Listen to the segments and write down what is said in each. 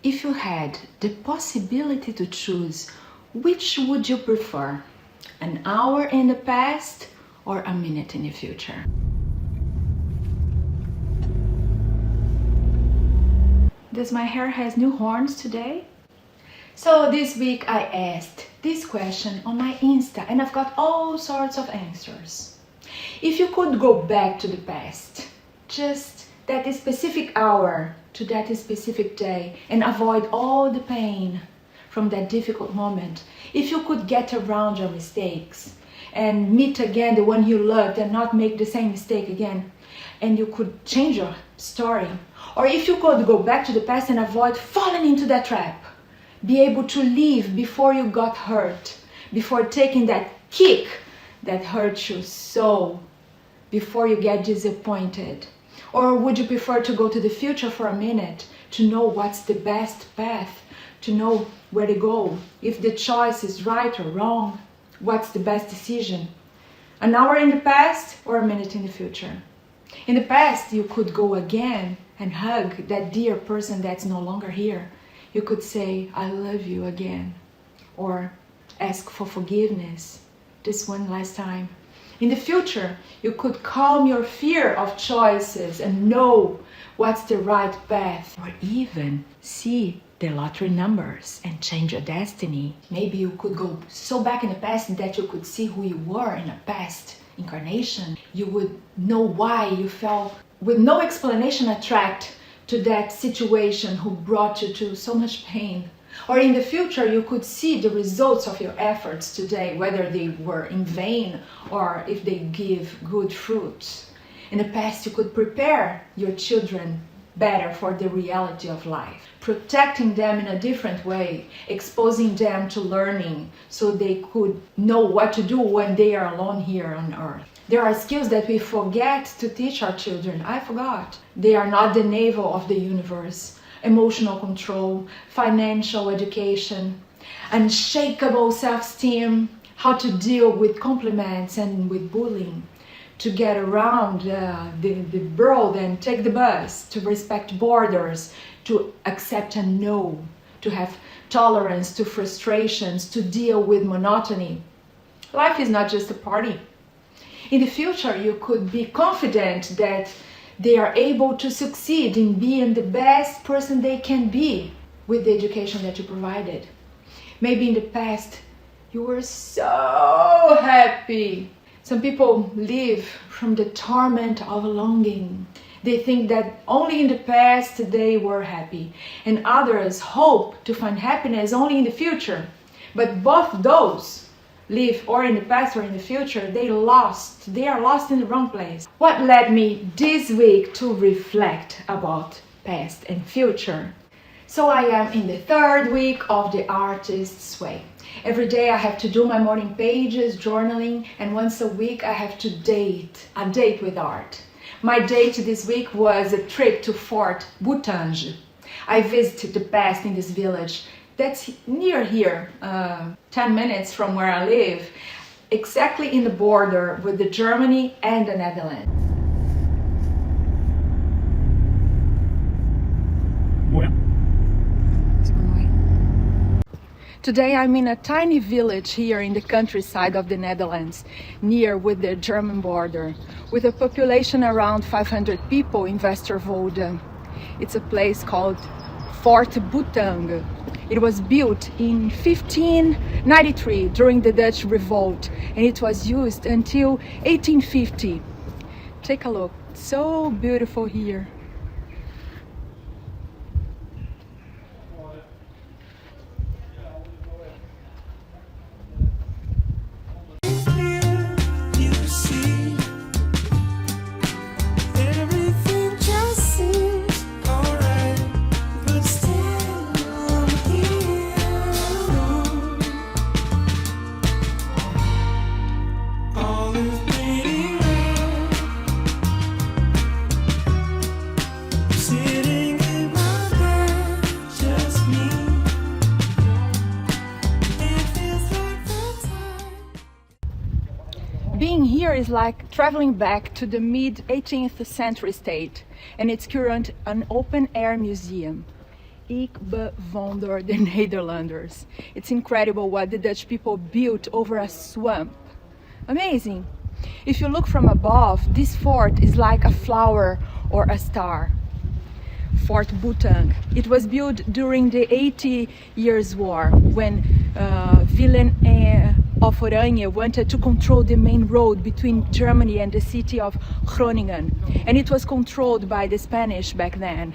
If you had the possibility to choose, which would you prefer? An hour in the past or a minute in the future? Does my hair has new horns today? So this week I asked this question on my Insta and I've got all sorts of answers. If you could go back to the past, just that specific hour to that specific day and avoid all the pain from that difficult moment, if you could get around your mistakes and meet again the one you loved and not make the same mistake again, and you could change your story, or if you could go back to the past and avoid falling into that trap, be able to leave before you got hurt, before taking that kick that hurt you so, before you get disappointed. Or would you prefer to go to the future for a minute to know what's the best path, to know where to go, if the choice is right or wrong, what's the best decision? An hour in the past or a minute in the future? In the past, you could go again and hug that dear person that's no longer here. You could say, I love you again, or ask for forgiveness this one last time. In the future, you could calm your fear of choices and know what's the right path, or even see the lottery numbers and change your destiny. Maybe you could go so back in the past that you could see who you were in a past incarnation. You would know why you felt with no explanation attracted to that situation who brought you to so much pain. Or in the future, you could see the results of your efforts today, whether they were in vain or if they give good fruits. In the past, you could prepare your children better for the reality of life, protecting them in a different way, exposing them to learning so they could know what to do when they are alone here on earth. There are skills that we forget to teach our children. I forgot. They are not the navel of the universe. Emotional control, financial education, unshakable self-esteem, how to deal with compliments and with bullying, to get around the world and take the bus, to respect borders, to accept a no, to have tolerance to frustrations, to deal with monotony. Life is not just a party. In the future, you could be confident that they are able to succeed in being the best person they can be with the education that you provided. Maybe in the past, you were so happy. Some people live from the torment of longing. They think that only in the past they were happy, and others hope to find happiness only in the future. But both those live or in the past or in the future, they are lost in the wrong place. What led me this week to reflect about past and future? So I am in the third week of the artist's way. Every day I have to do my morning pages, journaling, and once a week I have to date with art. My date this week was a trip to Fort Boutange. I visited the past in this village that's near here, 10 minutes from where I live, exactly in the border with the Germany and the Netherlands. Today I'm in a tiny village here in the countryside of the Netherlands, near with the German border, with a population around 500 people in Westerwolde. It's a place called Fort Boutange. It was built in 1593 during the Dutch Revolt, and it was used until 1850. Take a look, it's so beautiful here. Being here is like traveling back to the mid-18th century state, and it's currently an open-air museum. Ik bewonder de Nederlanders. It's incredible what the Dutch people built over a swamp. Amazing. If you look from above, this fort is like a flower or a star. Fort Butang. It was built during the 80 Years' War when Willem of Oranje wanted to control the main road between Germany and the city of Groningen, and it was controlled by the Spanish back then.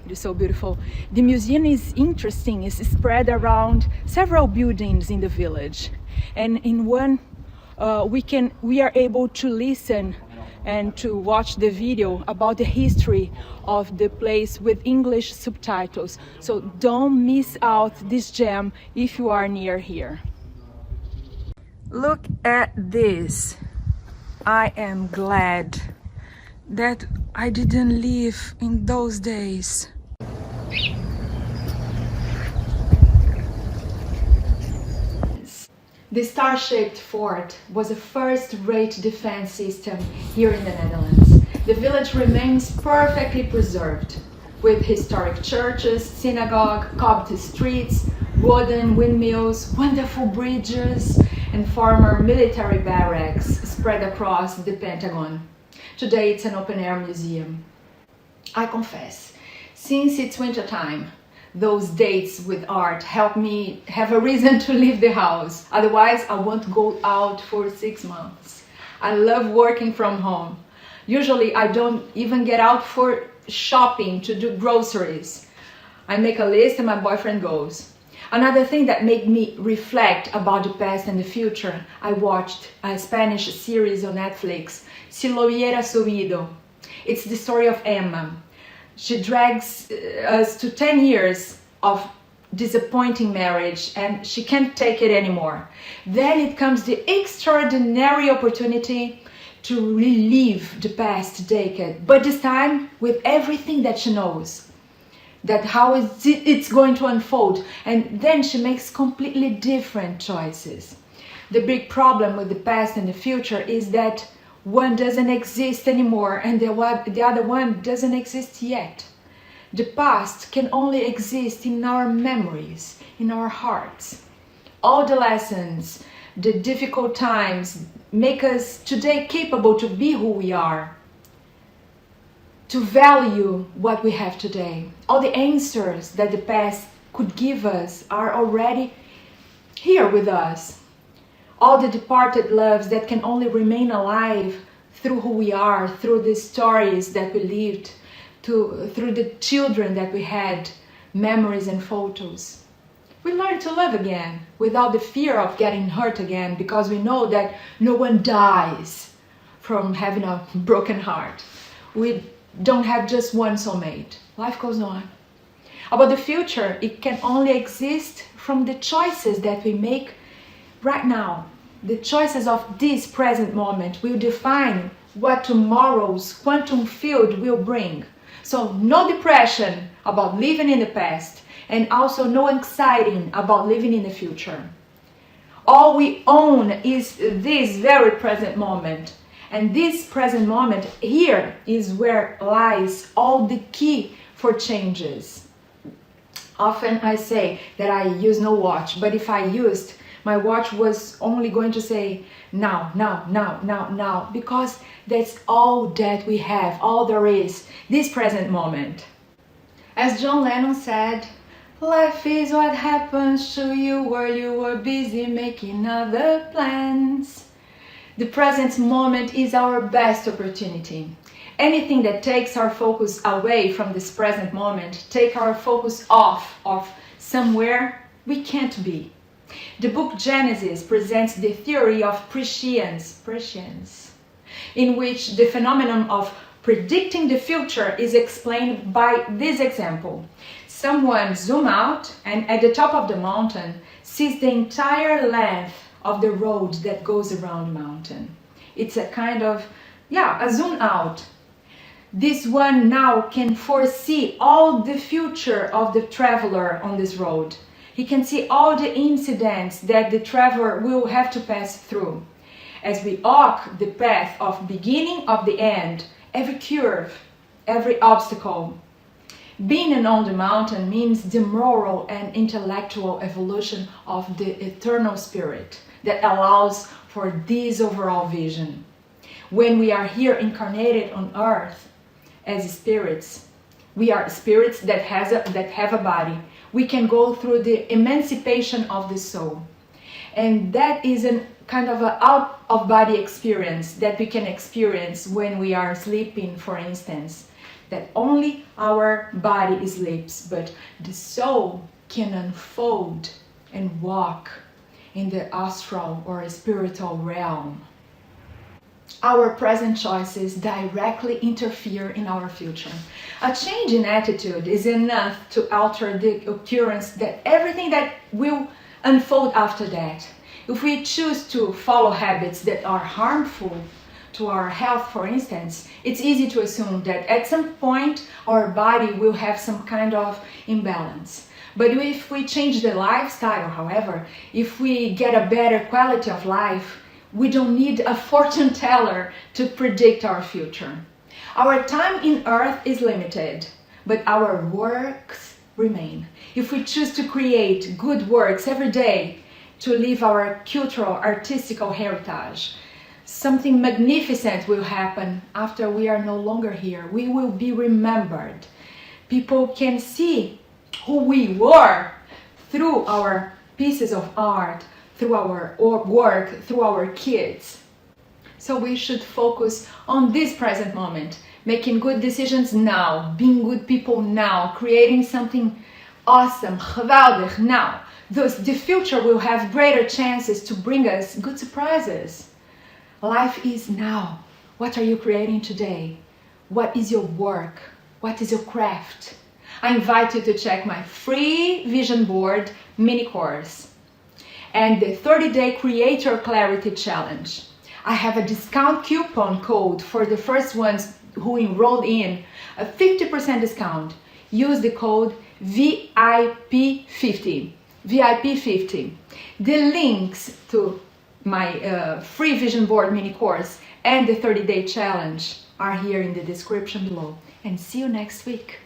It is so beautiful. The museum is interesting. It's spread around several buildings in the village, and in one we are able to listen and to watch the video about the history of the place with English subtitles. So don't miss out this gem if you are near here. Look at this. I am glad that I didn't live in those days. The star-shaped fort was a first-rate defense system here in the Netherlands. The village remains perfectly preserved, with historic churches, synagogue, carved streets, wooden windmills, wonderful bridges, and former military barracks spread across the Pentagon. Today it's an open-air museum. I confess, since it's winter time, those dates with art help me have a reason to leave the house. Otherwise, I won't go out for 6 months. I love working from home. Usually, I don't even get out for shopping to do groceries. I make a list and my boyfriend goes. Another thing that made me reflect about the past and the future, I watched a Spanish series on Netflix, Si lo hubiera sabido. It's the story of Emma. She drags us to 10 years of disappointing marriage and she can't take it anymore. Then it comes the extraordinary opportunity to relive the past decade, but this time with everything that she knows, that how it's going to unfold, and then she makes completely different choices. The big problem with the past and the future is that one doesn't exist anymore and the other one doesn't exist yet. The past can only exist in our memories, in our hearts. All the lessons, the difficult times make us today capable to be who we are, to value what we have today. All the answers that the past could give us are already here with us. All the departed loves that can only remain alive through who we are, through the stories that we lived, through the children that we had, memories and photos. We learn to love again without the fear of getting hurt again, because we know that no one dies from having a broken heart. We don't have just one soulmate. Life goes on. About the future, it can only exist from the choices that we make right now. The choices of this present moment will define what tomorrow's quantum field will bring. So no depression about living in the past, and also no anxiety about living in the future. All we own is this very present moment. And this present moment here is where lies all the key for changes. Often I say that I use no watch, but if I used, my watch was only going to say now, now, now, now, now, because that's all that we have, all there is, this present moment. As John Lennon said, life is what happens to you while you were busy making other plans. The present moment is our best opportunity. Anything that takes our focus away from this present moment, take our focus off of somewhere we can't be. The book Genesis presents the theory of prescience, in which the phenomenon of predicting the future is explained by this example. Someone zooms out and at the top of the mountain sees the entire length of the road that goes around the mountain. It's a kind of, a zoom out. This one now can foresee all the future of the traveler on this road. He can see all the incidents that the traveler will have to pass through. As we walk the path of beginning of the end, every curve, every obstacle. Being on the mountain means the moral and intellectual evolution of the eternal spirit that allows for this overall vision. When we are here incarnated on earth as spirits, we are spirits that have a body. We can go through the emancipation of the soul. And that is a kind of an out-of-body experience that we can experience when we are sleeping, for instance. That only our body sleeps, but the soul can unfold and walk in the astral or spiritual realm. Our present choices directly interfere in our future. A change in attitude is enough to alter the occurrence that everything that will unfold after that. If we choose to follow habits that are harmful to our health, for instance, it's easy to assume that at some point our body will have some kind of imbalance. But if we change the lifestyle, however, if we get a better quality of life, we don't need a fortune teller to predict our future. Our time in earth is limited, but our works remain. If we choose to create good works every day to live our cultural, artistical heritage, something magnificent will happen after we are no longer here. We will be remembered. People can see who we were through our pieces of art, through our work, through our kids. So we should focus on this present moment, making good decisions now, being good people now, creating something awesome, geweldig now. Thus, the future will have greater chances to bring us good surprises. Life is now. What are you creating today? What is your work? What is your craft? I invite you to check my free vision board mini course and the 30-day Creator Clarity Challenge. I have a discount coupon code for the first ones who enrolled in, a 50% discount. Use the code VIP50. VIP50. The links to my free vision board mini course and the 30-day challenge are here in the description below. And see you next week.